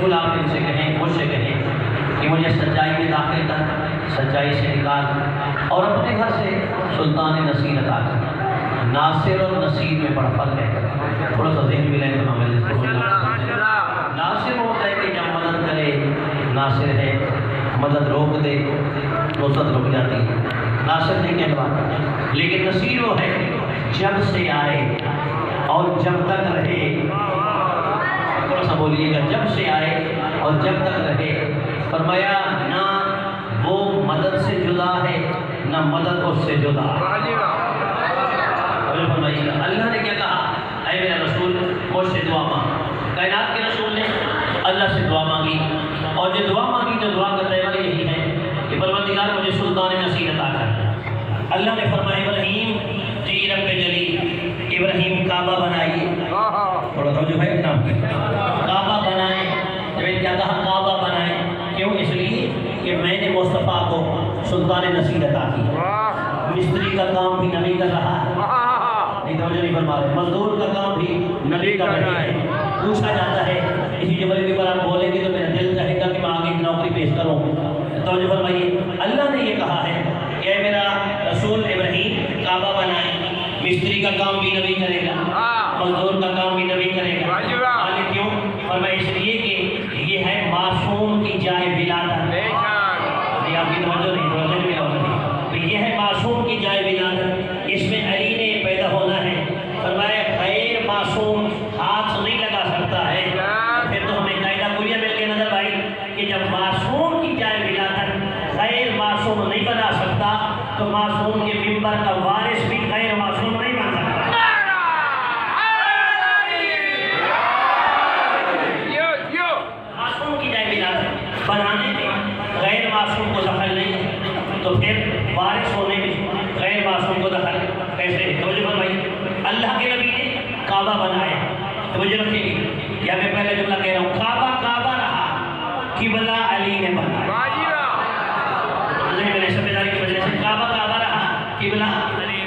رسول آپ ان سے کہیں، مجھ سے کہیں کہ مجھے سچائی میں داخل کر، سچائی سے نکال، اور اپنے گھر سے سلطان نصیر عطا کر۔ ناصر اور نصیر میں بڑا فرق ہے، تھوڑا سا ذہن ملے تو ہمیں ناصر ہوتا ہے کہ جب مدد کرے، ناصر ہے مدد روک دے نصرت رک جاتی ہے، ناصر نہیں کہلواتا۔ لیکن نصیر وہ ہے جب سے آئے اور جب تک رہے، تھوڑا سا بولیے گا، جب سے آئے اور جب تک رہے۔ فرمایا نہ وہ مدد سے جدا ہے نہ مدد اس سے جدا ہے۔ فرمائیے گا اللہ نے کیا کہا، اے میرا رسول مجھ سے دعا مانگ۔ کائنات کے رسول نے اللہ سے دعا مانگی، اور جو دعا مانگی تو دعا کا طریقہ یہی ہے کہ پروردگار مجھے سلطان نصیر عطا کر۔ اللہ نے فرمایا ابراہیم جی رب جلی، ابراہیم کعبہ بنائیے، تھوڑا سا جو ہے نا کعبہ بنائیں۔ جب کیا کہا کعبہ بنائیں، کیوں؟ اس لیے کہ میں نے مصطفیٰ کو سلطان نصیر عطا کی۔ مستری کا کام بھی نبی کر رہا ہے، نہیں توجہ نہیں فرما رہے، مزدور کا کام بھی نبی کر رہے ہیں۔ پوچھا جاتا ہے اسی جبل کے اوپر آپ بولیں گے تو میرا دل چاہے گا کہ میں آگے کی نوکری پیش کروں۔ توجہ فرمائیے، اللہ نے یہ کہا ہے کہ اے میرا رسول ابراہیم کعبہ بنائیں، مستری کا کام بھی نبی کرے گا، مزدور کا کام بھی نبی کرے گا۔ آگے کیوں؟ فرمایا اس لیے کہ یہ ہے معصوم کی جائے ولادت۔ یہ آپ کی توجہ نہیں، توجہ نہیں ہوگی، یہ ہے معصوم کی جائے ولادت، اس میں علی نے پیدا ہونا ہے۔ فرمایا غیر معصوم ہاتھ نہیں لگا سکتا ہے۔ پھر تو ہمیں قاعدہ کلیہ مل کے نظر آئی کہ جب معصوم کی جائے ولادت غیر معصوم نہیں بنا سکتا تو معصوم کے ممبر کا وارث بھی غیر معصوم نہیں بن سکتا۔ معصوم کی جائے ولادت بنانے میں غیر معصوم کو دخل نہیں ہے، تو پھر وارث ہونے میں غیر معصوم کو دخل کیسے؟ توجہ فرمائیے، اللہ کے نبی نے کعبہ بنایا، توجہ رکھیں گے، یا میں پہلے جملہ کہہ رہا ہوں، کعبہ کعبہ رہا، قبلہ علی نے بنایا۔ میں نے سمجھداری کی وجہ سے کعبہ کعبہ رہا، قبلہ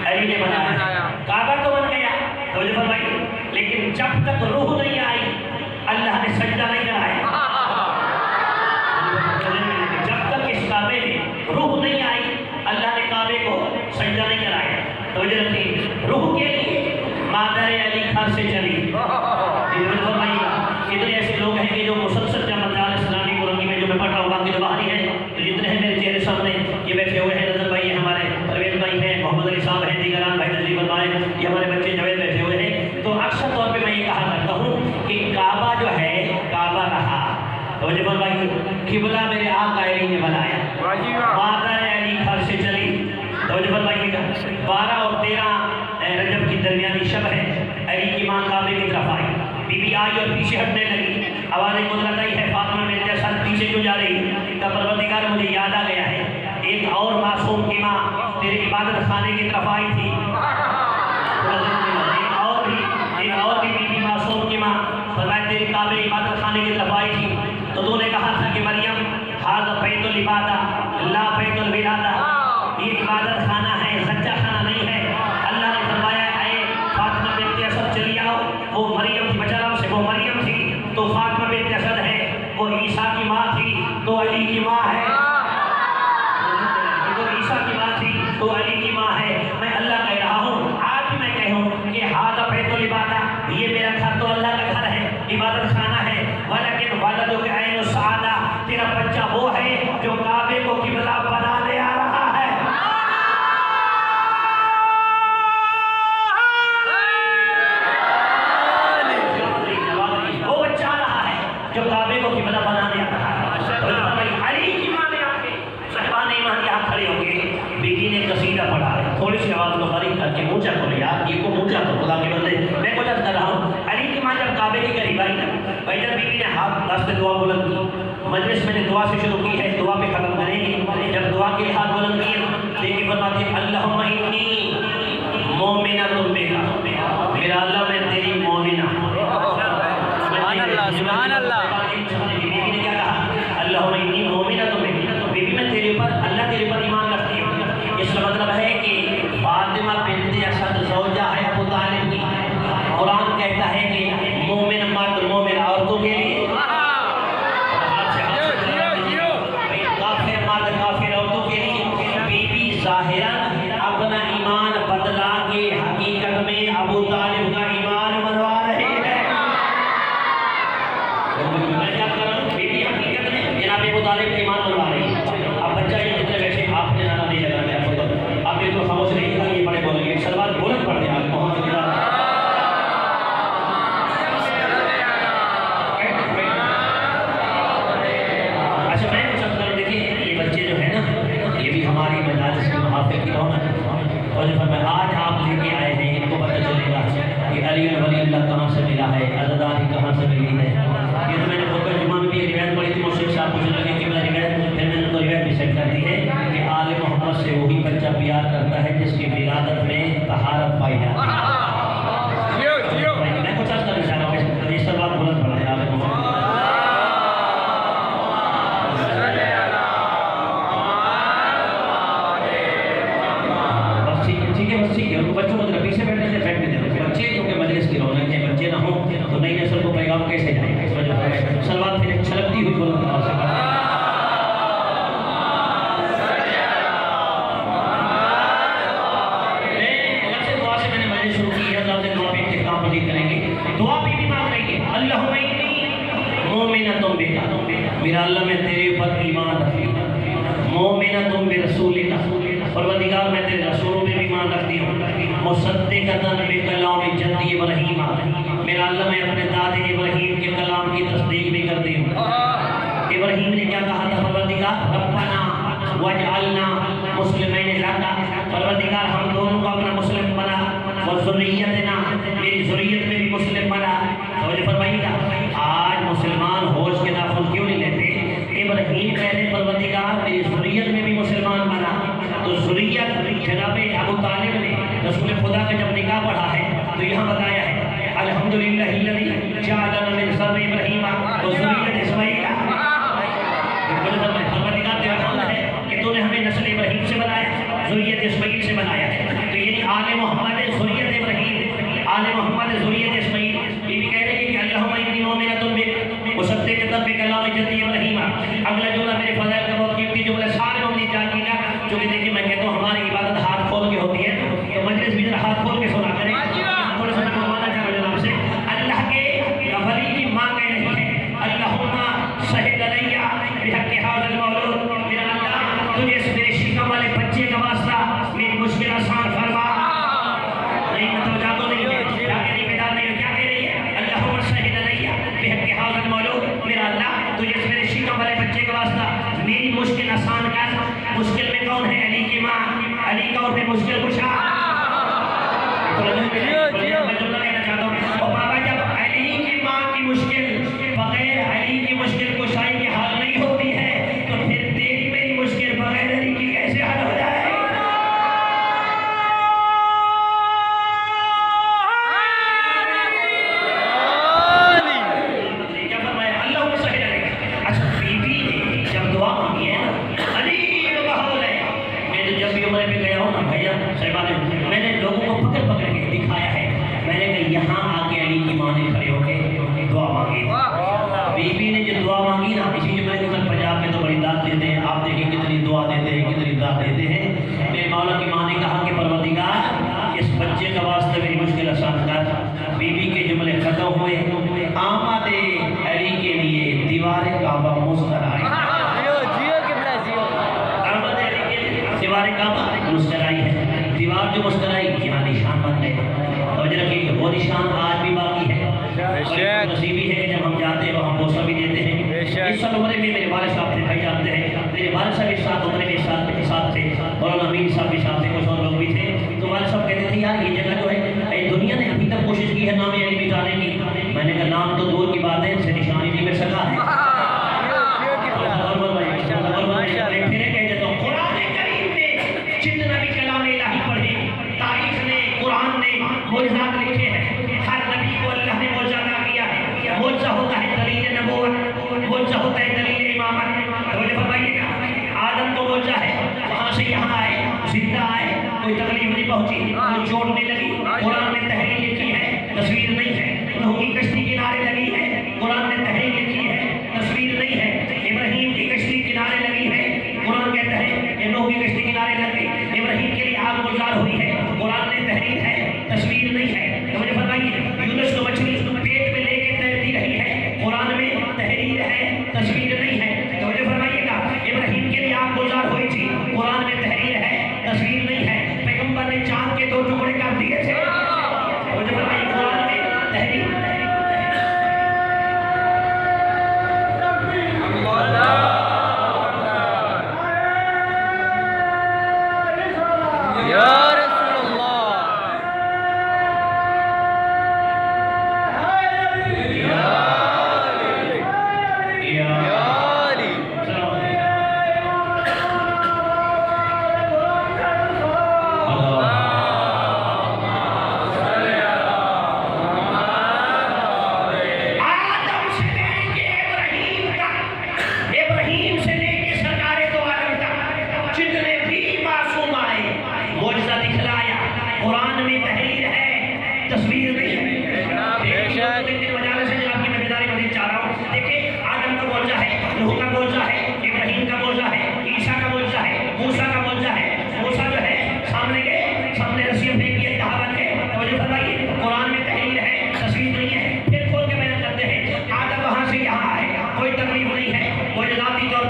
علی نے بنایا۔ کعبہ تو بن گیا، توجہ فرمائیے، لیکن جب تک روح نہیں آئی اللہ نے سجدہ نہیں کرایا۔ جب تک اس کعبے میں روح نہیں آئی اللہ نے کعبے کو سجدہ نہیں کرایا۔ توجہ رکھیں، روح کے لیے مادر علی گھر سے چلی۔ اتنے ایسے لوگ ہیں کہ جو مسلسل جب مدارس اسلامی قرآن میں جو میں پڑھ رہا ہوں، باقی تو باہر ہی ہے، تو جتنے ہیں میرے چہرے سامنے یہ بیٹھے ہوئے ہیں، نظر بھائی ہیں ہمارے، پرویز بھائی ہیں، محمد علی صاحب ہیں، دیگران بھائی تشریف فرمائے، یہ ہمارے بچے جوید بیٹھے ہوئے ہیں۔ تو اکثر طور پہ میں یہ کہا کرتا ہوں کہ کعبہ جو ہے کعبہ رہا، توجہ فرمائیے، قبلہ میرے آقا علی نے بنایا، مادر علی گھر سے چلی۔ توجہ فرمائیے گا، 12 اور 13 رجب کی درمیانی شب ہے، علی کی ماں کعبے کی طرف آئی، بی بی آئی اور پیچھے ہٹنے لگی، آواز قدرت آئی ہے فاطمہ بنت اسد پیچھے کیوں جا رہی ہے؟ کہ پروردگار مجھے یاد آ گیا ہے ایک اور معصوم کی ماں تیرے عبادت خانے کی طرف آئی تھی، ایک اور بھی بی بی معصوم کی ماں فرمایا تیرے کعبے عبادت خانے کی طرف آئی تھی، تو تو نے کہا تھا کہ مریم ھذا بیت العبادہ لا بیت الولادہ، یہ عبادت خانہ ہے زچہ خانہ نہیں ہے۔ اللہ نے فرمایا اے فاطمہ بنت اسد چلی آؤ، وہ مریم کی بچہ سے وہ مریم تھی تو فاطمہ بنت اسد ہے، وہ عیسیٰ کی ماں تھی تو علی کی ماں ہے، وہ عیسیٰ کی ماں تھی تو علی کی ماں ہے۔ میں اللہ کہہ رہا ہوں، آج میں کہوں کہ ھذا بیت العبادہ، یہ میرا گھر تو اللہ کا گھر ہے، عبادت خانہ ہے، ولیکن والدک عین السعادہ، تیرا بچہ وہ ہے جو کعبے کو قبلہ بنانے آ رہا ہے۔ وہ بچہ آ رہا ہے جو کعبے کو قبلہ بنانے آ رہا ہے۔ علی کی ماں نے آ کے صحابہ ایمان یہاں کھڑے ہو کے بیٹی نے قصیدہ پڑھا ہے، تھوڑی سی آواز کو باریک کر کے اونچا کرو یار، یہ کو اونچا کرو خدا کے بندے، میں کچھ کر رہا ہوں۔ علی کی ماں جب کعبے کے قریب آئی نا، جب بیوی نے ہاتھ دست دعا بلند کی، مجلس میں نے دعا سے شروع کی ہے، دعا پہ ختم کریں گے، جب دعا کے ہاتھ بلند کیے دیکھیں فرماتے ہیں اللہم انی مومنہ بک، میرا اللہ میں تیری مومنہ ہوں۔ سبحان اللہ سبحان اللہ۔ بیوی نے کیا کہا؟ اللہم انی مومنہ بک، بیوی میں تیرے اوپر اللہ تیرے اوپر ایمان رکھتی ہوں۔ اس کا مطلب ہے کہ فاطمہ بنت اسد زوجہ ہے ابو طالب کی، قرآن کہتا ہے کہ مومن مرد مومن عورتوں کے لیے میں کیا کر رہا ہوں، بیوی حقیقت میں جناب ابو طالب ایمان منوا رہی ہے. اب بچہ یہ جتنے بیٹھے آپ نے نانا نہیں لگانا ہے. آپ کو آپ یہ تو خاموش نہیں تھا، یہ بڑے بولیں گے سلوات بلند پڑھ دیں آپ محمد اچھا میں کچھ اپنا دیکھیں یہ بچے جو ہے نا یہ بھی ہماری مجالس کے محافظ کی رونق ہے. اور جب میں آج آپ لے کے آئے ہیں ان کو پتہ چلے گا کہ علی ولی اللہ کہاں سے ملا ہے، عزاداری کہاں سے ملی ہے. یہ تو میں نے خطبہ جمعہ میں بھی ایک روایت پڑھی تھی، مشرق صاحب پوچھنے لگے کہ میرا روایت، پھر میں نے ان کو روایت بھی سیٹ کر دی ہے کہ آل محمد سے وہی بچہ پیار کرتا ہے جس کی ولادت میں طہارت پائی جاتی ہے. میں کچھ عرض کرنا چاہ رہا ہوں، اس پر بات بلند پڑھ دیں آل محمد. بچوں کو پیچھے بیٹھنے سے بیٹھنے دیں. بچے کیونکہ مجلس کی رونق ہے، بچے نہ ہوں تو نئی نسل کو پیغام کیسے جائے گا. اس وجہ سے سلوات پھر چھلکتی ہوئی بلند آواز سے دعا سے میں نے مجلس شروع کی ہے. اللہ سے دعا پہ اختتام پذیر کریں گے. دعا بھی مانگ رہی ہے اللہم انی مومنۃ بک، میرا اللہ میں تیرے اوپر ایمان رکھتی ہوں. مومنۃ برسولک، پروردگار میں تیرے رسولوں پہ بھی ایمان رکھتی ہوں. مصدقۃ بکلام جدی ابراہیم، میرا اللہ میں اپنے دادے ابراہیم کے کلام کی تصدیق بھی کرتی ہوں. ابراہیم نے کیا کہا تھا پروردگار ربنا واجعلنا مسلمین لک، پروردگار ہم دونوں کو اپنا مسلم بنا، وذریتنا میری ذریت میں بھی مسلم بنا. اور یہ فرمائیے گا آج مسلمان ہوش کے ناخن کیوں نہیں لیتے. ابراہیم پہلے پروردگار میری ذریت میں بھی مسلمان بنا. تو ذریت جناب ابو طالب نے رسول خدا کا جب نکاح پڑھا ہے تو یہاں بتایا ہے الحمدللہ الذی جعلنا من ذر ابراہیم وذریۃ اسماعیل. پروردگار تیرا حمد ہے کہ تو نے ہمیں نسل ابراہیم سے بنایا، ذریت اسماعیل سے بنایا ہے. تو یعنی آل محمد ذریت ابراہیم، آل محمد ذریت اسماعیل. یہ بھی کہہ رہے ہیں کہ اللہم انی مومنۃ بک مصدقۃ بکلام جدی ابراہیم. اگلا جملہ میرے فضائل کا بہت قیمتی جملہ سارے ممنون جان گا، جو کہ دیکھیں میں کہتا ہوں ہماری عبادت ہاتھ کھول کے ہوتی ہے تو مجلس بھی ذرا ہاتھ کھول کے سنا کریں. تھوڑا سا منوانا چاہوں جناب سے اللہ کے ولی کی ماں کہہ رہی ہے اللہم شہد علیہ بحق ھذا المولود، میرا اللہ تجھے اس میرے شکم والے بچے کا واسطہ میری مشکل آسان فرما. نہیں مطلب جادو نہیں ہے، کیا کہہ رہی بیدار نہیں ہے، کیا کہہ رہی ہے اللہم شہد علیہ بحق ھذا المولود، میرا اللہ تجھے اس میرے شکم والے بچے کا واسطہ میری مشکل آسان کر. مشکل میں کون ہے؟ علی کی ماں. علی کا اور پھر مشکل کشا. میں جملہ کہنا چاہتا ہوں اور بابا جب علی کی ماں کی مشکل بغیر علی کی مشکل کشائی کی حل نہیں ہوتی ہے تو پھر تیری میری مشکل بغیر علی کی کیسے حل ہو جائے؟ کیا فرمایا اللہ صحیح رہے گا. اچھا بیوی نے جب دعا مانگی ہے نا علی میں تو جب بھی عمرے پہ گیا ہوں نا بھیا صاحبان میں نے لوگوں کو پکڑ پکڑ کے دکھایا ہے. میں نے کہا یہاں آ کے علی کی ماں نے کھڑے ہو کے دعا مانگی. بی نے جو دعا مانگی نا اسی جملے کے اندر پنجاب میں تو بڑی داد دیتے ہیں. آپ دیکھیں کتنی دعا دیتے ہیں، کتنی داد دیتے ہیں. میرے مولا کی ماں نے کہا کہ پروردگار اس بچے کا واسطہ میری مشکل آسان کر. بی کے جملے ختم ہوئے. آمد علی کے لیے دیوار کعبہ مسکرائی. دیوار کعبہ مسکرائی ہے. دیوار جو مسکرائی یہاں نشان بن گئے. اور جو رکھیے وہ نشان آج بھی باقی ہے. نصیبی ہے کہ جب ہم جاتے ہیں وہاں بوسہ بھی دیتے ہیں. اس سال عمرے میں میرے والد صاحب تھے، بھائی جانتے ہیں میرے والد صاحب اس ساتھ عمرے میں ساتھ تھے اور امین صاحب بھی ساتھ تھے، کچھ اور لوگ بھی تھے. تو والد صاحب کہتے تھے یار یہ جگہ جو ہے دنیا نے ابھی تک کوشش کی ہے نام علی مٹانے کی. میں نے کہا نام تو دور کی بات ہے، اسے نشانی نہیں مل سکا ہے. جتنا بھی کلام الہی پڑھے تاریخ نے قرآن نے معجزات لکھے ہیں. ہر نبی کو اللہ نے معجزہ عطا کیا ہے. معجزہ ہوتا ہے دلیل نبوت، معجزہ ہوتا ہے دلیل امامت. توجہ فرمائیے گا آدم کو معجزہ ہے وہاں سے یہاں آئے زندہ آئے، کوئی تکلیف نہیں پہنچی، کوئی چوٹ نہیں لگی. قرآن نے تحریر لکھی ہے، تصویر نہیں ہے. نوح کی کشتی کنارے لگی ہے، قرآن نے تحریر لکھی ہے، تصویر نہیں ہے. ابراہیم کی کشتی کنارے لگی ہے، قرآن کہتا ہے کہ نوح کی کشتی کنارے لگ گئی. ابراہیم کے لیے آگ گزار ہوئی ہے، قرآن نے تحریر ہے، تصویر نہیں ہے. تو مجھے فرمائیے یونس کو مچھلی پیٹ میں لے کے تیرتی رہی ہے، قرآن میں تحریر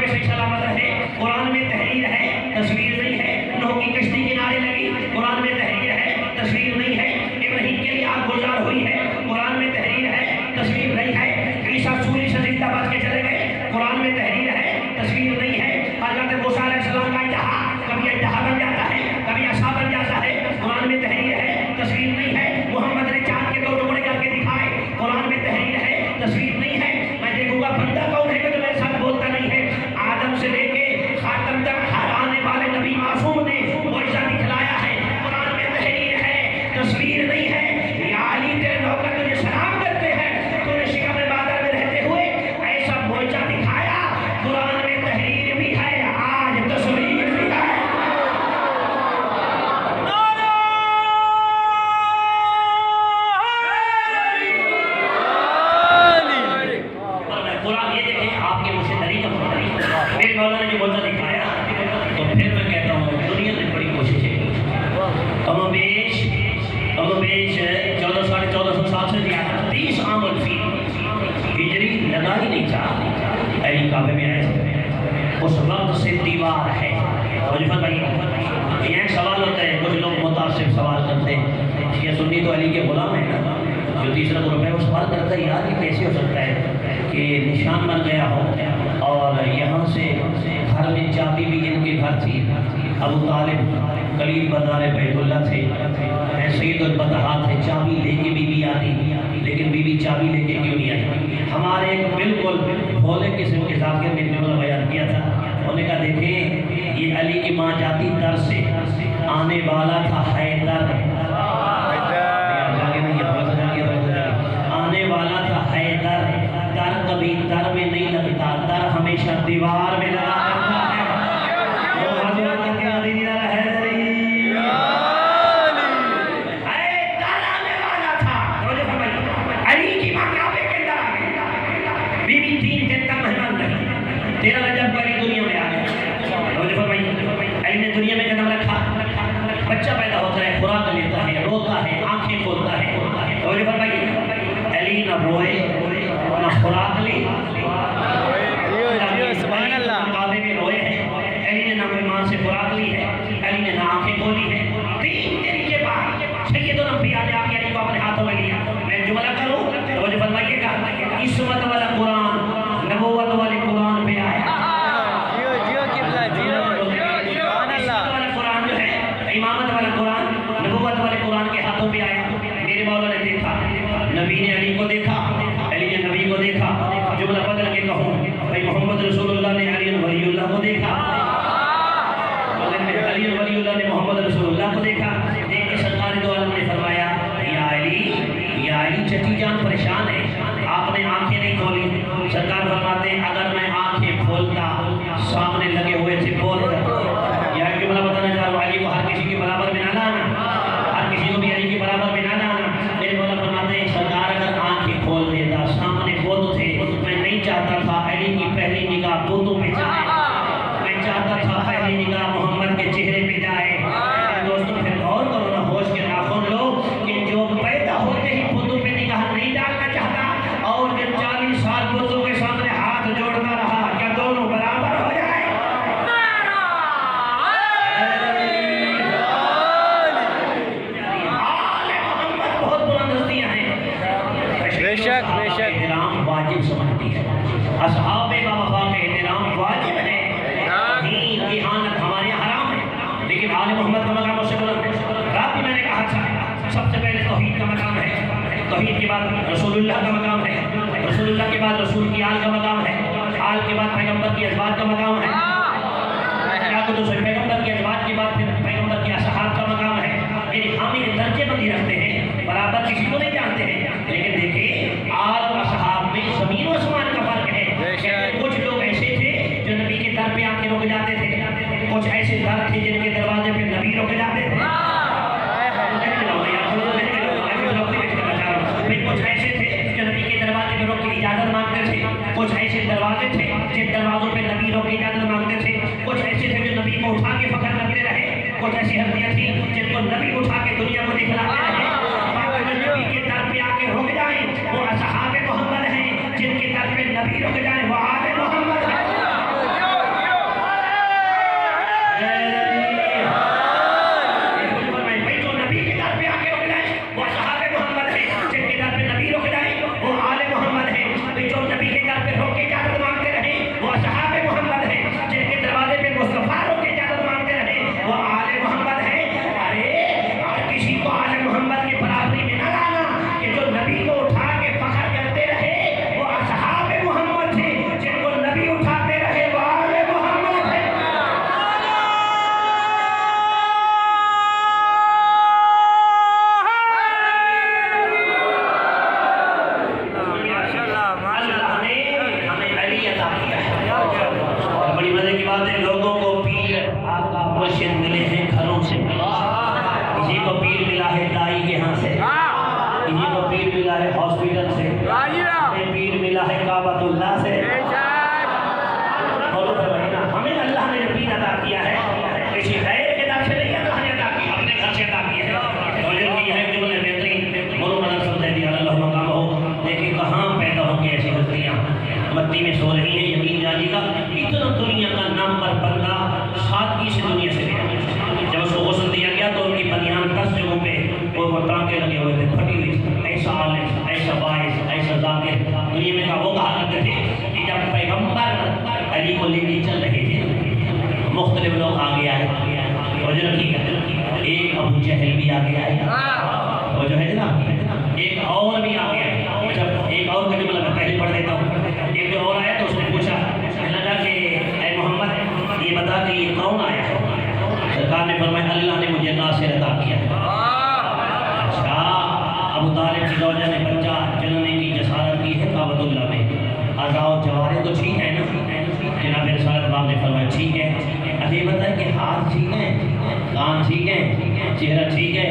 پہ صحیح سلامت رہے. قرآن میں تحریر ہے، تصویر نہیں ہے. نوح کی کشتی کنارے لگی، قرآن میں تحریر ہے، تصویر نہیں ہے. ابراہیم کے لیے آگ گلزار ہوئی ہے، قرآن میں تحریر ہے، تصویر نہیں ہے. عیسیٰ سولی سے زندہ بچ کے چلے گئے، قرآن میں تحریر ہے، تصویر نہیں ہے. حضرت موسیٰ علیہ السلام کا اجتہا کبھی اجتہا بن جاتا ہے، کبھی عصا بن جاتا ہے، قرآن میں تحریر ہے، تصویر نہیں ہے. محمد نے چاند کے 2 ٹکڑے کر کے دکھائے، قرآن میں تحریر ہے، تصویر نہیں ہے. میں دیکھوں گا بندہ کون ہے جو میرے ساتھ بولتا نہیں ہے. آدم سے لے کے خاتم تک ہر آنے والے نبی معصوم نے معجزہ دکھلایا ہے، قرآن میں تحریر ہے، تصویر نہیں ہے. یا علی تیرے نوکر تجھے سلام کرتے ہیں، تو نے شکم بادر میں رہتے ہوئے ایسا معجزہ دکھایا. قرآن میں تحریر بھی ہے، آج تصویر بھی ہے. قرآن یہ دیکھیں آپ کے مجھ سے طریقہ میرے مولا نے جو معجزہ دکھایا. تو پھر میں کہتا ہوں دنیا نے بڑی کوششیں کی، کم و بیش 1400 سال سے زیادہ 30 عام الفی ہجری لگا ہی نہیں چاہا. علی کعبے میں آئے تھے، اس وقت سے دیوار ہے. وجفت بھائی یہ ایک سوال ہوتا ہے، کچھ لوگ متعصب سوال کرتے ہیں، شیعہ سنی تو علی کے غلام ہیں نا. جو تیسرا گروپ ہے وہ سوال کرتا ہے یار یہ کیسے ہو سکتا ہے کہ نشان بن گیا ہو اور یہاں سے گھر میں چابی بھی ان کے گھر تھی. ابو طالب قلیل بازار بیت اللہ تھے، سید البطحاء تھے، چابی لے کے بی بی آتی، لیکن بی بی چابی لے کے کیوں نہیں آئی؟ ہمارے ایک بالکل بھولے قسم کے ذاکر نے جملہ بیان کیا تھا. انہوں نے کہا دیکھیں یہ علی کی ماں جاتی در سے، آنے والا تھا حیدر، آنے والا تھا حیدر. در کبھی در میں نہیں لگتا، در ہمیشہ دیوار میں لگا رہتا ہے. تیرا رجب علی دنیا میں آ گیا. علی نے دنیا میں قدم رکھا، بچہ پیدا ہوتا ہے، خوراک لیتا ہے، روتا ہے، آنکھیں کھولتا ہے. علی نہ روئے نہ خوراک لی، کعبے میں روئے ہیں. علی نے نہ کوئی ماں سے خوراک لی ہے، علی نے نہ آنکھیں کھولی ہے. 3 دن کے بعد سید الانبیاء نے آ کے علی کو اپنے ہاتھوں میں لیا. میں جملہ کروں تو فرمائیے گا عصمت والا قرآن، نبوت والے قرآن پہ آیا. قرآن جو ہے امامت والا قرآن، نبوت والے قرآن کے ہاتھوں پہ آیا. میرے مولا نے دیکھا، نبی نے علی کو دیکھا، علی نے نبی کو دیکھا. جملہ بدل کے کہوں بھائی محمد رسول اللہ نے علی ولی اللہ کو دیکھا، علی ولی اللہ نے محمد رسول اللہ کو دیکھا. دیکھ کے سرکار دو عالم نے فرمایا یا علی چچی جان پریشان ہے، آپ نے آنکھیں نہیں کھولی. سرکار فرماتے ہیں اگر میں آنکھیں کھولتا سامنے لگے ہوئے تھے بول کر. یا جملہ بتانا چاہ رہا ہوں علی کو ہر کسی کے برابر میں نہ لانا، ہر کسی کو بھی علی کے برابر میں نہ لانا. میرے مولا فرماتے ہیں سرکار اگر آنکھیں کھول دیتا سامنے بت تھے، میں نہیں چاہتا تھا علی کی پہلی نگاہ بتوں پہ جائے، میں چاہتا تھا پہلی نگاہ محمد کے چہرے پہ جائے. دوستوں پھر غور کرو نا، ہوش کے ناخن لو کہ جو پیدا ہوتے ہی بتوں پہ نگاہ نہیں ڈالنا چاہتا اور جب 40 سال بتوں کے سامنے ہاتھ جوڑتا رہا، کیا دونوں برابر ہو جائے؟ محمد بہت بلند ہستیاں ہیں، احترام واجب سمجھتی ہے. اصحاب وفا کا احترام واجب ہے، اہانت ہمارے یہاں حرام ہے، لیکن آل محمد کا مقام اس سے بلند ہے. رات بھی میں نے کہا تھا سب سے پہلے توحید کا مقام ہے، توحید کے بعد رسول اللہ کا مقام ہے، رسول اللہ کے بعد رسول کی آل کا مقام ہے، آل کے بعد پیغمبر کی ازواج کا مقام ہے، پیغمبر کی ازواج کے بعد پھر پیغمبر کے اصحاب کا مقام ہے. یعنی ہم ایک درجے بندی رکھتے ہیں، برابر کسی کو نہیں جانتے ہیں. لیکن دیکھیں آل و اصحاب میں زمین و آسمان کا فرق ہے. کچھ لوگ ایسے تھے جو نبی کے در پہ آ کے رک جاتے تھے، کچھ ایسے در تھے جن کے دروازے پہ نبی رک جاتے تھے. کچھ ایسے تھے جو نبی کے دروازے پہ رک کے اجازت مانگتے تھے، کچھ ایسے دروازے تھے جن دروازوں پہ نبی رک کے اجازت مانگتے تھے، کچھ ایسے تھے جو نبی کو اٹھا کے فخر کرتے رہے، کچھ ایسی ہستیاں تھیں جن کو نبی اٹھا کے دنیا کو دکھلاتے رہے. نبی کے در پہ آ کے رک جائیں وہ اصحاب محمد ہیں، جن کے در پہ نبی رک جائیں وہ آل محمد ہیں. تو دنیا کا نام پر بندہ سادگی سے دنیا سے گیا. جب اس کو غسل دیا گیا تو ان کی بنیان 10 جگہوں پہ وہ ٹانکے لگے ہوئے تھے, پھٹی ہوئی. ایسا عالم, ایسا باعث, ایسا ذاکر دنیا میں کا وہ کہا کرتے تھے کہ جب پیغمبر علی کو لے کے چل رہے تھے مختلف لوگ آگے آئے. اور جو رکھی گئے ایک ابو جہل بھی آگے آئے, اور جو ہے جناب ایک اور بھی آگے آئے. جب ایک اور کا جملہ میں پہلے پڑھ دیتا ہوں. ایک جو اور آیا تو اس نے پوچھا, کہنے لگا کہ اے محمد یہ بتا کہ یہ کون آیا ہے؟ سرکار نے فرمایا اللہ نے مجھے ناصر عطا کیا. اچھا, ابو طالب کی زوجہ نے بچہ جننے کی جسارت کی ہے کعبۃ اللہ میں. اعضاء و جوارح تو ٹھیک ہے نا؟ جناب رسالت باغ نے فرمایا ٹھیک ہے. اب یہ بتائیں کہ ہاتھ ٹھیک ہے, کان ٹھیک ہے, چہرہ ٹھیک ہے؟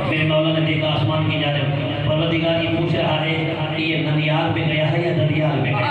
میرے مولا نے دیکھا آسمان کی جانب, پروردگار یہ پوچھ رہا ہے کہ یہ ننیال پہ گیا ہے یا ددیال پہ گیا ہے؟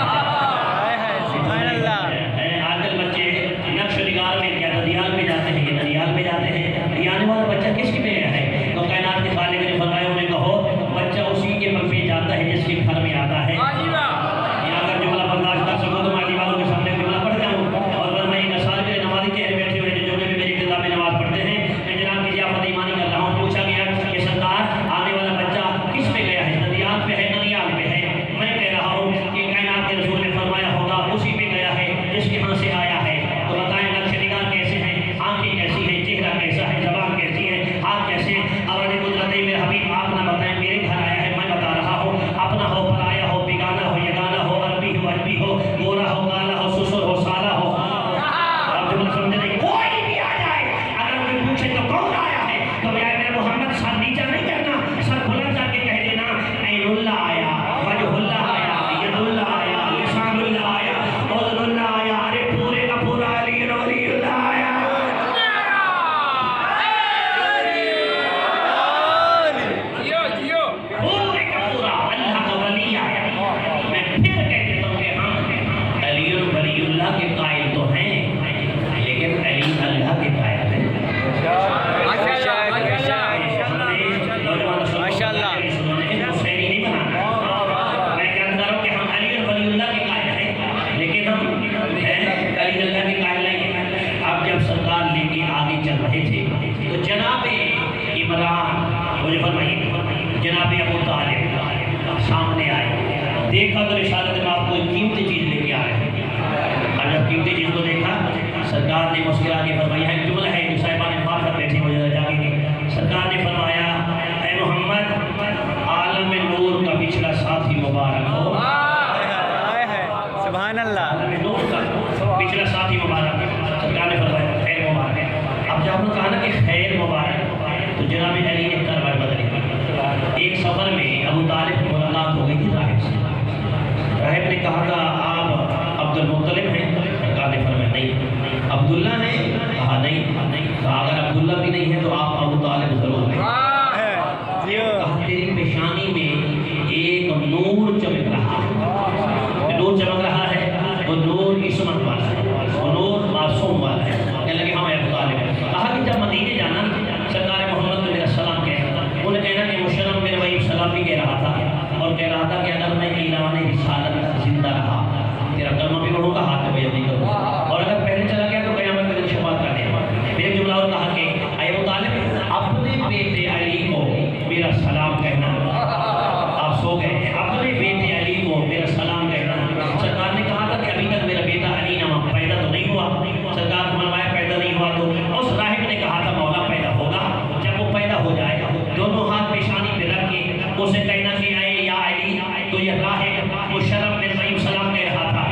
آج کل بچے نقش و نگار میں کیا ددیال پہ جاتے ہیں یا ننیال پہ جاتے ہیں. یہ آنے والا بچہ کس کے پہ گیا ہے؟ تو کائنات کے خالق نے فرمایا انہیں کہو بچہ اسی کے پہ جاتا ہے جس کے گھر میں آتا ہے. یا اگر جملہ برداشت کر سکو تو مالی والوں کے سامنے جملہ پڑھ جاؤں اور فرمائیں گا سال کے نمازی چہرے بیٹھے ہوئے جو جملے میں میری کتاب میں نماز پڑھتے ہیں. میں جناب کی ضیافت ایمانی کر رہا ہوں. پوچھا گیا کہ سرکار آنے والا بچہ کس پہ گیا ہے, ددیال پہ ہے ننیال پہ ہے؟ میں کہہ رہا ہوں کہ کائنات کے رسول نے فرمایا ہوگا اسی پہ گیا ہے جس کے ہاں سے آیا ہے. تو بتائیں نقش نگار کیسے ہیں, آنکھیں کیسی ہیں, چہرہ کیسا ہے, زبان کیسی ہے, ہاتھ کیسے ہیں؟ آواز قدرت میرے حبیب آپ نہ بتائیں, میرے گھر آیا ہے, میں بتا رہا ہوں. اپنا ہو, پرایا ہو, بیگانہ ہو, یگانہ ہو, عربی ہو, اجمی ہو, گورا ہو, کالا ہو, سسر ہو, سالہ ہو, آپ جملہ سمجھے نہیں, کوئی بھی آ جائے. اگر کوئی پوچھے تو کون آیا ہے تو میرے محمد سر نیچا نہیں کرنا, سر بلند کر کے کہہ دینا عین اللہ آیا, وجہ اللہ آیا, ید اللہ آیا, لسان اللہ آیا, اذن اللہ آیا, ارے پورے کا پورا علی ولی اللہ آیا. پورے کا پورا اللہ کا ولی آیا. میں پھر کہہ دیتا ہوں کہ ہم علی ولی اللہ کے قائل تو ہیں لیکن علی اللہ کے قائل ہیں. سرکار لے کے آگے چل رہے تھے تو جناب عمران, مجھے فرمائیے, جناب ابو طالب سامنے آئے. دیکھا تو رسالت میں آپ کو ایک قیمتی چیز لے کے آ رہے ہیں. اور جب قیمتی چیز کو دیکھا سرکار نے مسکرا کے فرمایا, ایک جملہ ہے جو صاحبان فاخر بیٹھے ہوئے جاگیں گے. سرکار نے فرمایا اے محمد عالم نور کا پچھلا ساتھی مبارک ہو. سبحان اللہ. عالم نور کا پچھلا ساتھی مبارک. سرکار نے فرمایا خیر مبارک. اب جب ہم نے کہا نا کہ خیر مبارک تو جناب علی نے کروائے بدلی. ایک سفر میں ابو طالب کی ملاقات ہو گئی تھی راہب سے. راہب نے کہا تھا آپ عبد المطلب ہیں؟ سرکار نے فرمایا نہیں. عبداللہ ہیں؟ کہا نہیں. کہا اگر عبداللہ بھی نہیں ہے تو آپ ابو طالب ضرور ہیں. کہا تیری پیشانی میں ایک نور چمک رہا ہے. نور چمک رہا ہے, وہ نور عصمت والا ہے, وہ نور معصوم والا ہے. کہنے لگے ہاں ابو طالب ہے. کہا کہ جب مدینے جانا سرکار محمد نے میرا سلام کہا. انہیں کہنا کہ مشرم میرے وہی سلام بھی کہہ رہا تھا اور کہہ رہا تھا کہ اگر میں اعلان رسالت زندہ رہا تیرا کلمہ بھی پڑھوں گا, ہاتھ میں بیعت نہیں کروں گا, اور اگر پہلے چلا گیا تو قیامت کے دن شفاعت کر دے گا. پھر جملہ اور کہا کہ اے ابو طالب اپنے بیٹے علی کو میرا سلام کہنا. آپ سو گئے ہیں. اپنے بیٹے علی کو میرا سلام کہنا. سرکار نے کہا تھا کہ ابھی تک میرا بیٹا علی نام پیدا تو نہیں ہوا. سرکار کو فرمایا پیدا نہیں ہوا تو اس راہب نے کہا تھا مولا پیدا ہوگا. جب وہ پیدا ہو جائے گا دونوں ہاتھ پیشانی پہ رکھ کے اسے کہنا کہ اے یا علی. تو یہ راہب مشرف بن وہی سلام کہہ رہا تھا.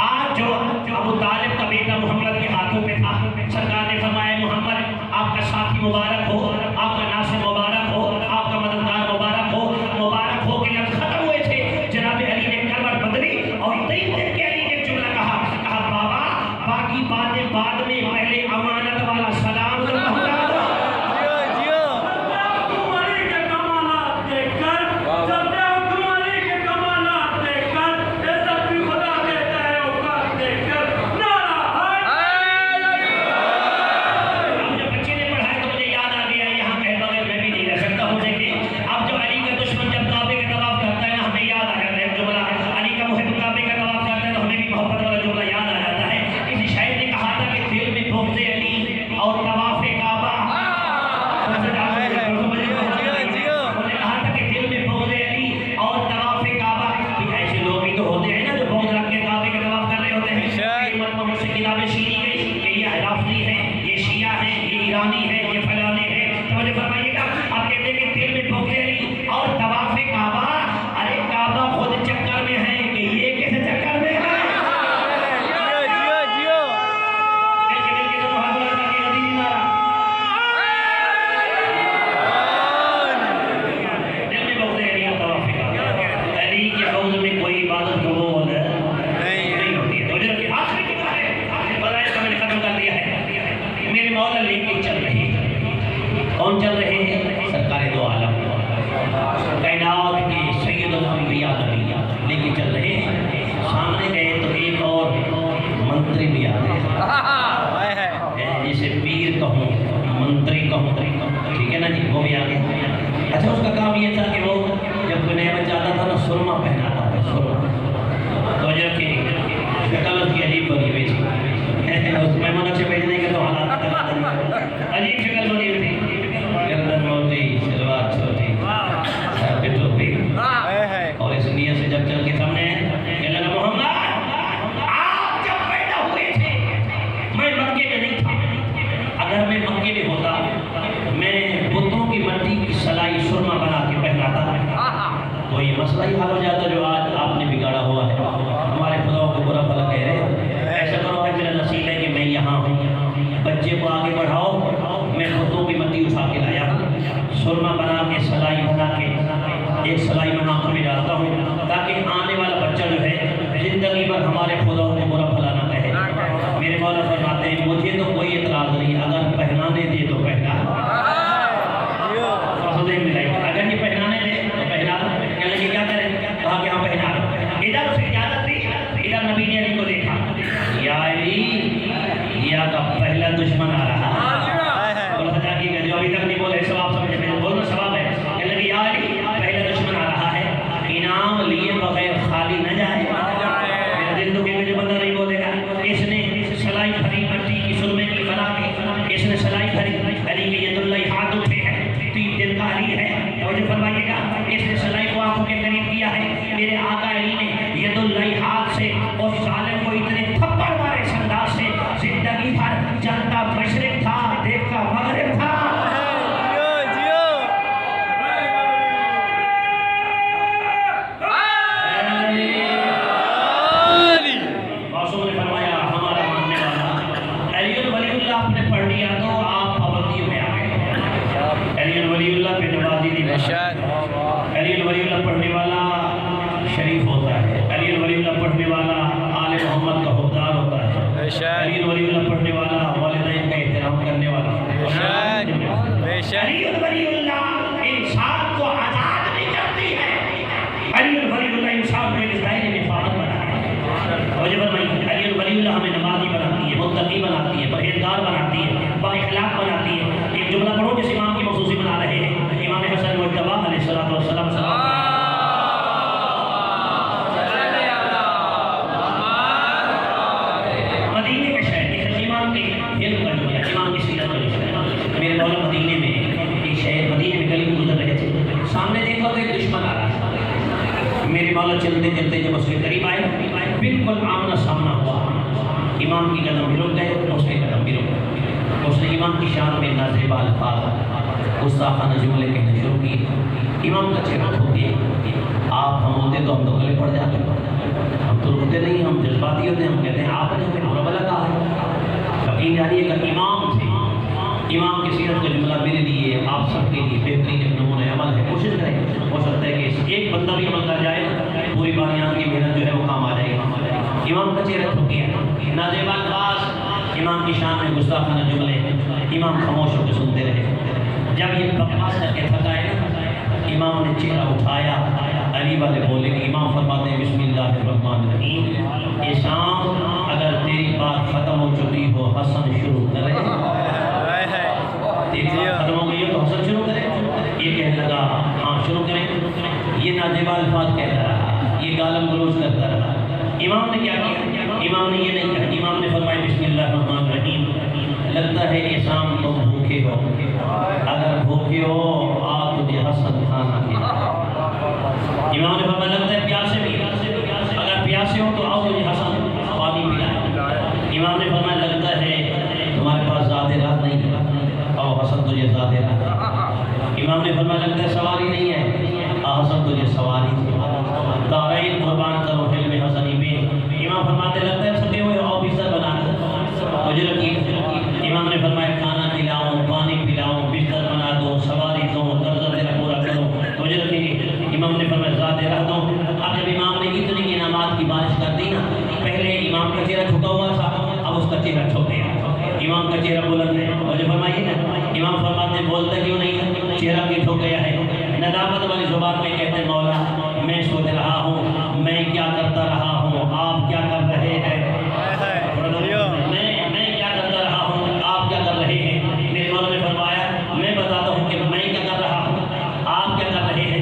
آج جو ابو طالب کا بیٹا محمد کے ہاتھوں پہ تھا سرکار نے فرمایا محمد آپ کا ساتھی مبارک ہو, آپ کا ناصر مبارک ہو, آپ کا مددگار مبارک ہو. مبارک ہو کے لفظ ختم ہوئے تھے. جناب علی نے کروٹ بدلی اور 23 دن کے علی نے جملہ کہا بابا باقی باتیں بعد میں, پہلے امانت والا سلام تو پہنچا دو. شیعہ ہیں، یہ ایرانی ہے، یہ فلانے ہیں. توجہ فرمائیے گا. آپ کہتے ہیں کہ دل میں بغض علی اور طواف کعبہ. ارے کعبہ خود چکر میں ہے کہ یہ کیسے چکر میں ہے؟ کون چل رہے ہیں؟ سرکار دو عالم کائنات کے سید الانبیاء لے کے چل رہے ہیں. سامنے گئے تو ایک اور منتری بھی آتے ہیں، جسے پیر کہوں منتری کہوں، ٹھیک ہے نا جی، وہ بھی آ گئے. اچھا اس کا کام یہ تھا کہ وہ جب کوئی نیا بچہ آتا تھا نا سرما پہناتا تھا. سرما تو جب کہ شکل اس کی عجیب بنی ہوئی تھی، اس مہمانوں سے بھیجنے کے تو حالات عجیب شکل بنی ہوئی تھی. گردن موٹی، شلوار چھوٹی، سر پہ ٹوپی، اور اس نیت سے جب چل کے سامنے کہنے لگا محمد آپ جب پیدا ہوئے تھے میں مکے میں نہیں تھا. اگر میں مکے میں ہوتا میں بتوں کی مٹی کی سلائی سرما بنا کے پہناتا تو یہ مسئلہ ہی حل ہو جاتا جو آج آپ نے بگاڑا ہوا ہے. ہمارے خداؤں کو برا بھلا کہہ رہے ایسا کرو کہ میرا نصیب ہے کہ میں یہاں ہوں، بچے کو آگے بڑھاؤ. میں بتوں کی مٹی اٹھا کے لایا ہوں، سرما بنا کے سلائی بنا کے ایک سلائی میں آنکھوں میں ڈالتا ہوں تاکہ آنے والا بچہ جو ہے زندگی بھر ہمارے خداؤں کو برا بھلا نہ کہے. میرے مولا فرماتے ہیں مجھے تو کوئی اعتراض نہیں، اگر پہنانے دے تو پہنا. اگر یہ پہنانے دے تو پہنا. کہنے لگے کیا کریں؟ کہا کہ ہاں پہنا. ادھر اسے اجازت دی، ادھر نبی نے علی کو دیکھا. یا علی، یا کا پہلا دشمن آ رہا ہے. جو ابھی تک نہیں بولے ثواب سمجھے میں بولنا ثواب ہے. کہنے لگے یا علی پہلا دشمن آ رہا ہے، انعام لیے بغیر خالی نہ جائے. میرا دل تو کہ جو بندہ نہیں بولے گا اس نے سلائی بھری مٹی کی سرمے کی بنا کے اس نے سلائی بھری. علی کے ید اللہ ہاتھ اٹھے ہیں، 3 دن کا علی ہے. توجہ فرمائیے گا. اس نے سلائی کو آنکھوں کے قریب کیا ہے. میرے آقا علی نے ید اللہ ہاتھ سے اور ظالم کو اتنے تھپڑ مارے اس انداز سے زندگی بھر جانتا مشرق تھا دیکھتا مغرب تھا. علی الولی اللہ پڑھنے والا شریف ہوتا ہے. علی الولی اللہ پڑھنے والا آل محمد کا حقدار ہوتا ہے. علی الولی اللہ پڑھنے والا والدین کا احترام کرنے والا. علی الولی اللہ انسان کو آزاد نہیں کرتی ہے. علی الولی اللہ انسان کو اس دائرے میں فارغ بناتا ہے. علی الولی اللہ ہمیں نمازی بناتی ہے، متقی بناتی ہے، پرہیزگار بناتی ہے، با اخلاق بناتی ہے. ایک جملہ پڑھو جس امام کی مخصوصی بنا رہے ہیں، امام حسن مجتبی علیہ الصلوۃ والسلام. مدینے کے شہر امام کے علم کا جو ہے امام کی سیرت کا جو ہے میرے مولا مدینے میں ایک شہر مدینے میں گلی گزر رہے تھے. سامنے دیکھا تو ایک دشمن آ رہا ہے. میرے مولا چلتے چلتے جب اس کے قریب آئے بالکل آمنا سامنا ہوا. امام کی قدم بھی رک گئے، اس کے قدم بھی رک گئے. اس نے امام کی شان میں نازیبا الفاظ گستاخانہ جملے کہنے شروع کیے. امام کا چہرہ ہو گیا. آپ ہم ہوتے تو ہم تو گلے پڑ جاتے، ہم تو رکتے نہیں، ہم جذباتی ہوتے ہیں. ہم کہتے ہیں آپ نے ہمیں برا بھلا کہا ہے. یقین جانیے کہ امام تھے. امام کی سیرت کا جملہ میرے لیے آپ سب کے لیے بہترین ایک نمونہ عمل ہے. کوشش کریں، ہو سکتا ہے کہ ایک بندہ بھی عمل کر جائے پوری بانیان کی محنت جو ہے وہ کام آ جائے گا. امام کا چہرہ ہو گیا. نازیبا الفاظ امام کی شان میں گستاخانہ جملے. امام خاموش ہو کے سنتے رہے. جب یہ بکواس کر کے تھکائے امام نے چہرہ اٹھایا. علی والے بولے کہ امام فرماتے ہیں بسم اللہ الرحمن الرحیم. یہ شام اگر تیری بات ختم ہو چکی ہو حسن شروع کرے. تیری بات ختم ہو گئی ہو تو حسن شروع کرے. یہ کہنے لگا ہاں شروع کریں. یہ نازیبا الفاظ کہتا رہا، یہ گالم گلوچ کرتا رہا. امام نے کیا کیا؟ امام نے یہ نہیں کہا. امام نے فرمایا بسم اللہ الرحمن الرحیم. لگتا ہے یہ شام تم بھوکے ہو، اگر بھوکے ہو آ تجھے حسن کھانا کھلاؤ. امام نے فرمایا لگتا ہے پیاسے بھی، اگر پیاسے ہو تو آؤ تجھے حسن پانی پلائیں. امام نے فرمایا لگتا ہے تمہارے پاس زیادہ راہ نہیں، او حسن تجھے زیادہ راہ نہیں۔ امام نے فرمایا لگتا ہے سواری نہیں ہے، حسن تجھے سواری، دارین قربان کرو حلم حسنی میں۔ امام فرماتے لگتا ہے چھٹے ہوئے آفیسر بنا مجھے رکھیے۔ امام نے فرمایا کھانا کھلاؤں، پانی پلاؤں، بستر بنا دو، سواری دو، قرضہ تیرا پورا کرو، مجھے رکھیے۔ امام نے فرمایا زیادہ راہ دو۔ اب جب امام نے اتنی انعامات کی بارش کر دی نا، پہلے امام کا چہرہ چھپا ہوا تھا، اب اس کا چہرہ چھپ گیا۔ امام کا چہرہ بلند ہے، مجھے فرمائیے نا، امام فرماتے بولتا کیوں نہیں ہے، چہرہ کیوں چھپ گیا ہے؟ ندامت والی زبان میں کہتے مولا میں سوچ رہا ہوں میں کیا کرتا رہا ہوں، آپ کیا کر رہے ہیں، میں کیا کرتا رہا ہوں، آپ کیا کر رہے ہیں۔ میرے مولا نے فرمایا میں بتاتا ہوں کہ میں کیا کر رہا ہوں، آپ کیا کر رہے ہیں،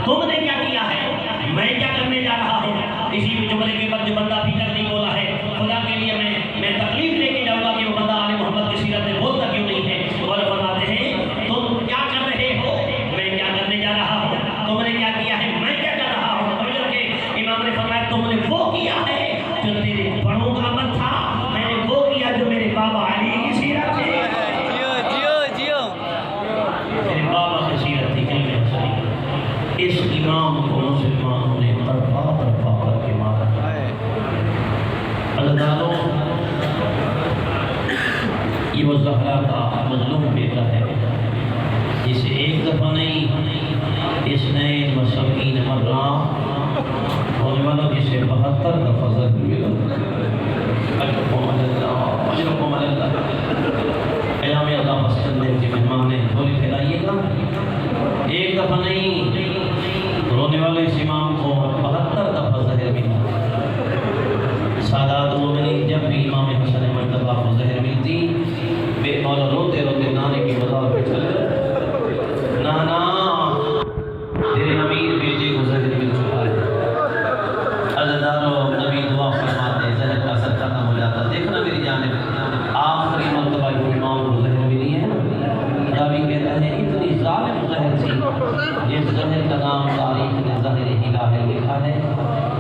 تم نے کیا کیا ہے، میں کیا کرنے جا رہا ہوں۔ اسی جملے کے بعد جو بندہ فکر نہیں بولا ہے، خدا کے لیے میں تکلیف لے کے جاؤں گا کہ وہ بندہ آل محمد کی سیرت میں بولتا کیوں نہیں ہے۔ اور فرماتے ہیں تم کیا کر رہے ہو، میں کیا کرنے جا رہا ہوں، تم نے کیا کیا ہے، میں کیا کر رہا ہوں۔ امام نے فرمایا تم نے وہ کیا ہے جو تیرے بڑوں کا عمل تھا، میں نے وہ کیا جو میرے بابا علی کی سیرت تھی، میرے بابا کی سیرت تھی۔ اس امام کو مسلمانوں نے طرفا کر کے مارا۔ اللہ یہ وہ زہرا کا مظلوم بیٹا ہے جسے ایک دفعہ نہیں اس نے مسکین مرہ ہونے والا جسے 72 دفعہ ضرب ملا۔ اجرکم اللہ قیام اللہ پسند ہے کہ مہمان نے جھولی پھیلائیے گا۔ ایک دفعہ نہیں رونے والے اس امام کو 72 دفعہ زہر ملا۔ سادات مومنین جب بھی امام حسن مرتضیٰ کو زہر ملتی بے مولا روتے روتے نانے کی مزار پہ چلے، نانا تیرے امیر بیٹے کو زہر مل چکا ہے۔ عزیزانو نبی دعا فرماتے زہر کا اثر ختم ہو جاتا۔ دیکھنا میری جانب آخری مرتبہ امام کو زہر ملی ہے، راوی کہتا ہے اتنی ظالم زہر تھی جس زہر کا نام تاریخ نے زہر الہ لکھا ہے۔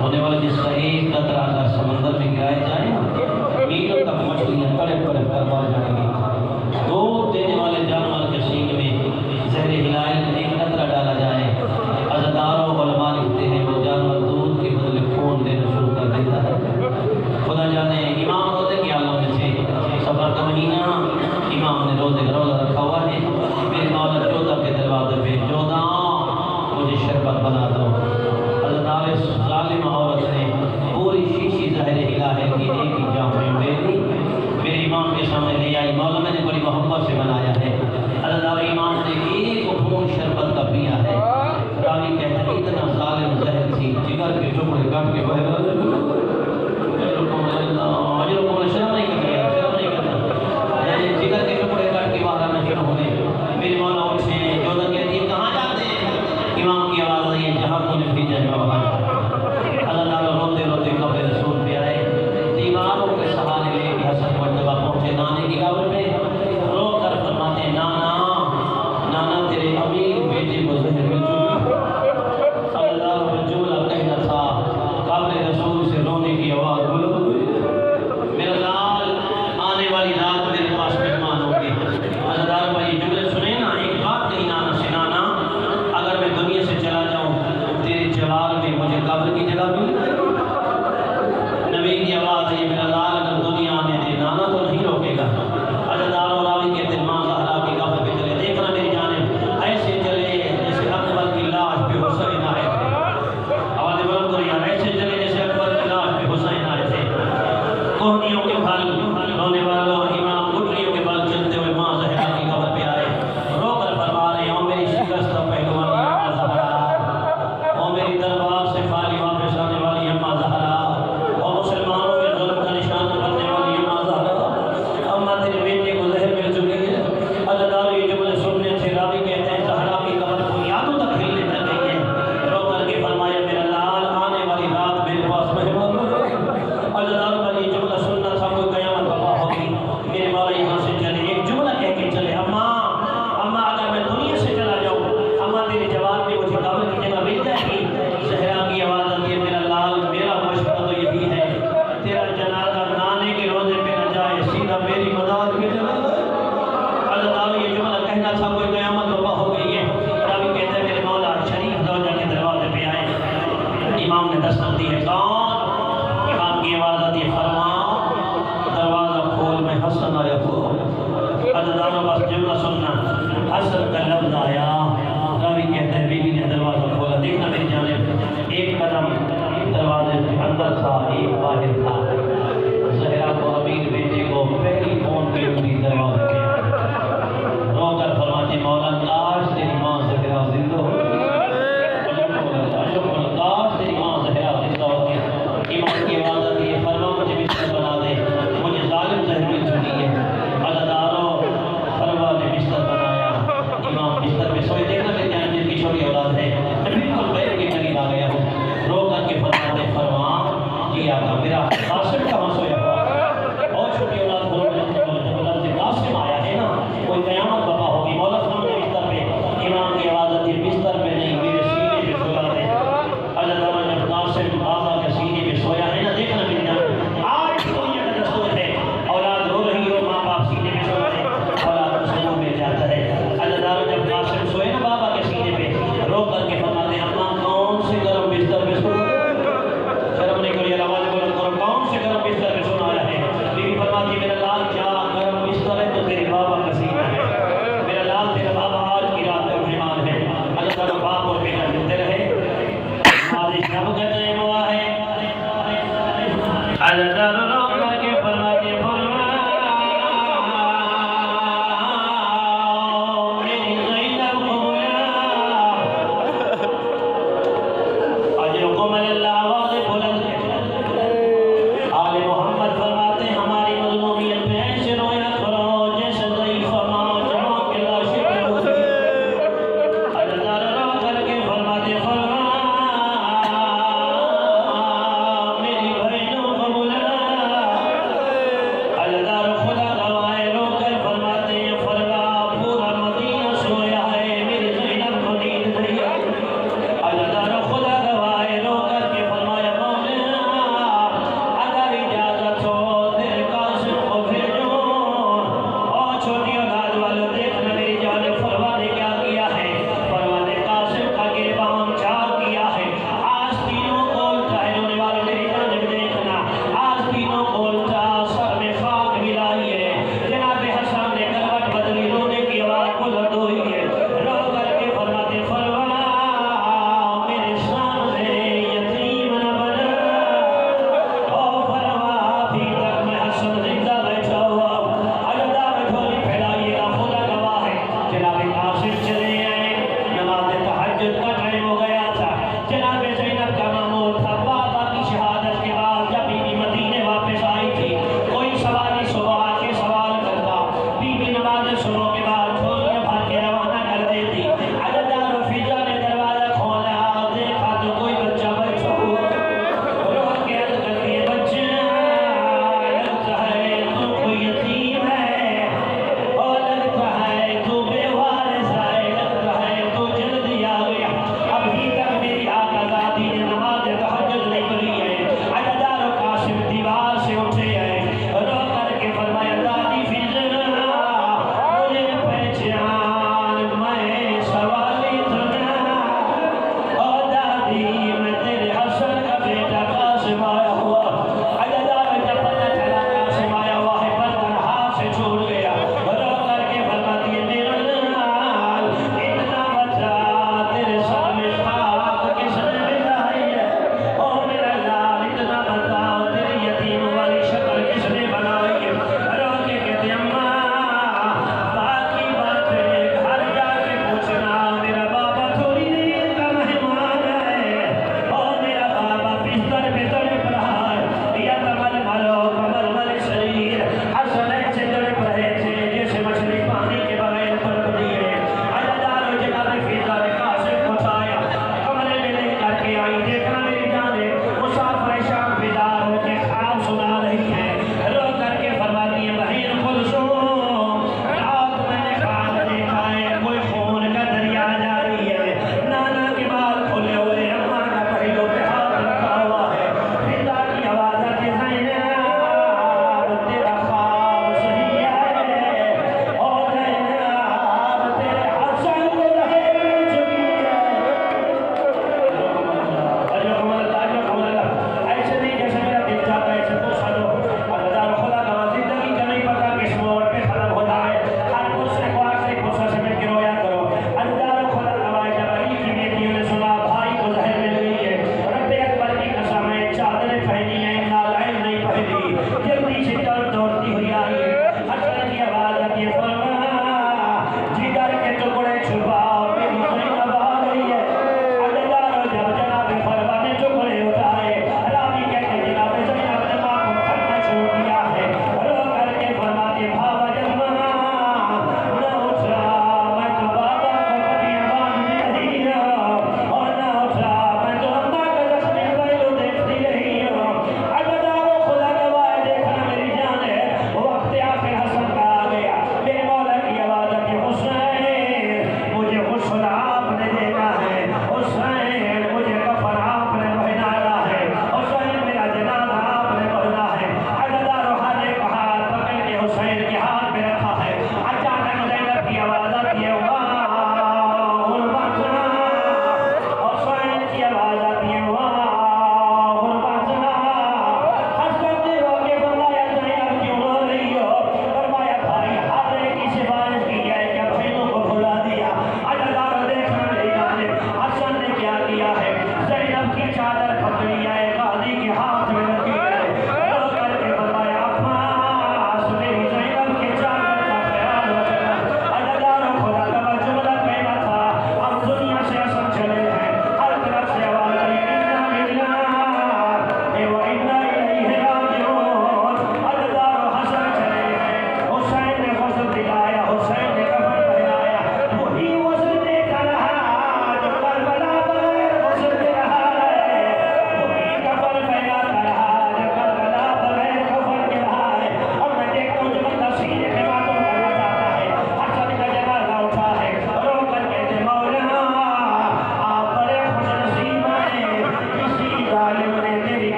ہونے والا جس کا ایک قطرہ اگر سمندر میں گرائے جائے میلوں تک مچھلیاں تڑپ تڑپ کر مر جائیں گی۔ دودھ دینے والے جانور کے سینگ میں زہر ہلائی ایک قطرہ ڈالا جائے، عزاداروں علماء لکھتے ہیں وہ جانور دودھ کے بدلے خون دینا شروع کر دیتا ہے۔ خدا جانے امام روزے کے عالم میں سے سفر کا مہینہ امام نے روزے کا روزہ رکھا ہوا ہے۔ میرے مولا 14 کے دروازے پہ 14 مجھے شربت بنا دو۔ حضرت اس ظالم عورت نے پوری شیشی زہر الہ کی ایک ہی جام میں لے لی، میرے امام کے سامنے لے آئی۔ مولا میں نے بڑی محبت سے بنایا ہے۔ حضرت امام نے ایک خون شربت کا پیا ہے۔ راوی کہتے ہیں اتنا ظالم زہر تھی جگر کے ٹکڑے کاٹ کے باہر شرم نہیں کرتا، شرم نہیں کرتا، جگر کے ٹکڑے کاٹ کے باہر آنا شروع ہونے۔ میرے مولا اٹھے، جوزن کہتی ہے کہاں جاتے ہیں؟ امام کی آواز آئی ہے جہاں تو نے بھیجا ہے وہاں۔ اللہ تعالیٰ روتے روتے قبر رسول پہ آئے، دیواروں کے سہارے لے کے حسن مرتبہ پہنچے نانے کی قبر پہ، رو کر فرماتے ہیں نانا نانا تیرے امیر بیٹے کو زہر مل چکا۔ اللہ جملہ کہنا تھا قبر رسول سے رونے